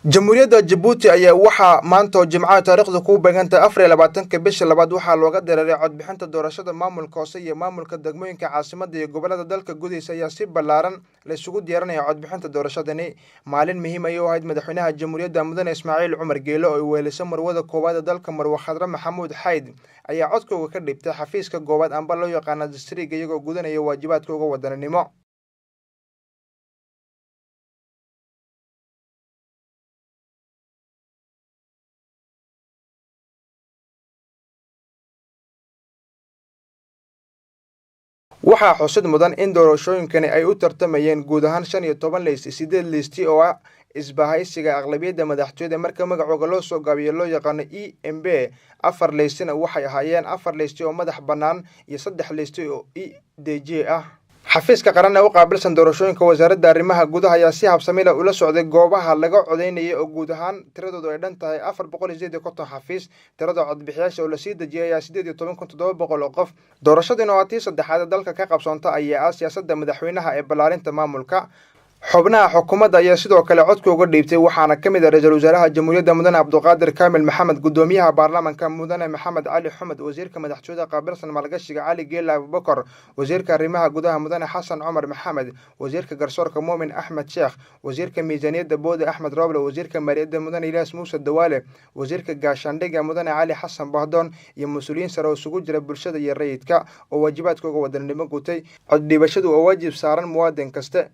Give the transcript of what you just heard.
jamhuuriyadda Djibouti ayaa waxaa maanta Jimcaha taariikhdu ku beegantay 24 bisha labaad waxaa looga dareeray codbixinta doorashada maamulka hoose iyo maamulka degmooyinka caasimadda iyo gobolada dalka gudihiisa ayaa si ballaaran la isugu diyaarinaya codbixinta doorashadani maalin muhiim ah oo ahayd madaxweynaha jamhuuriyadda mudane Ismaaciil Cumar Geele oo weelisay marwada koowaad dalka Marwo Khadra Maxamuud Xayd ayaa codkooda ka dhibtay xafiiska goobaad amba loo yaqaan district iyagoo gudanaya waajibaadkooda wadaninimo. waxaa xusid mudan in doorashooyinkani ay u tartamayeen guud ahaan 15 liist 8 liist oo ah isbahaysiga aqlabiyadda madaxtooyada marka magacooda loo soo gaabiyo loo yaqaan EMB 4 liistina waxay ahaayeen 4 liist oo madax bannaan iyo 3 liist oo EDG ah. xafiiska qaran ee u qaabilsan doorashooyinka wasaaradda arrimaha gudaha ayaa si habsami leh ula socday goobaha laga codeynayay oo guud ahaan tiradoodu ay dhan tahay 450 xafiis. tirada codbixiyaasha oo la sii dejiyay ayaa 18700 oo qof. doorashadani oo tii saddexaad dalka ka qabsoontay ayaa siyaasadda madaxweynaha ee ballaarinta maamulka. xubnaha xukuumadda ayaa sidoo kale codkooda dhiibtay waxaana ka mid ah ra'iisul wasaaraha jamhuuriyadda mudane Cabduqaadir Kaamil Maxamed, gudoomiyaha baarlamaanka mudane Maxamed Cali Xumad, wasiirka madaxtooyada qaabilsan maalgashiga Cali Geela Abubakar, wasiirka arrimaha gudaha mudane Xasan Cumar Maxamed, wasiirka garsoorka Muumin Axmed Sheekh, wasiirka miisaaniyadda Boode Axmed Roble, wasiirka maaliyadda mudane Ilyas Muuse Dawaale, wasiirka gaashaandhigga mudane Cali Xasan Bahdoon iyo mas'uuliyiin sare oo isugu jira bulshada iyo rayidka oo waajibaadkooda wadaninimo gutay. cod dhiibashadu waa waajib saaran muwaadin kasta.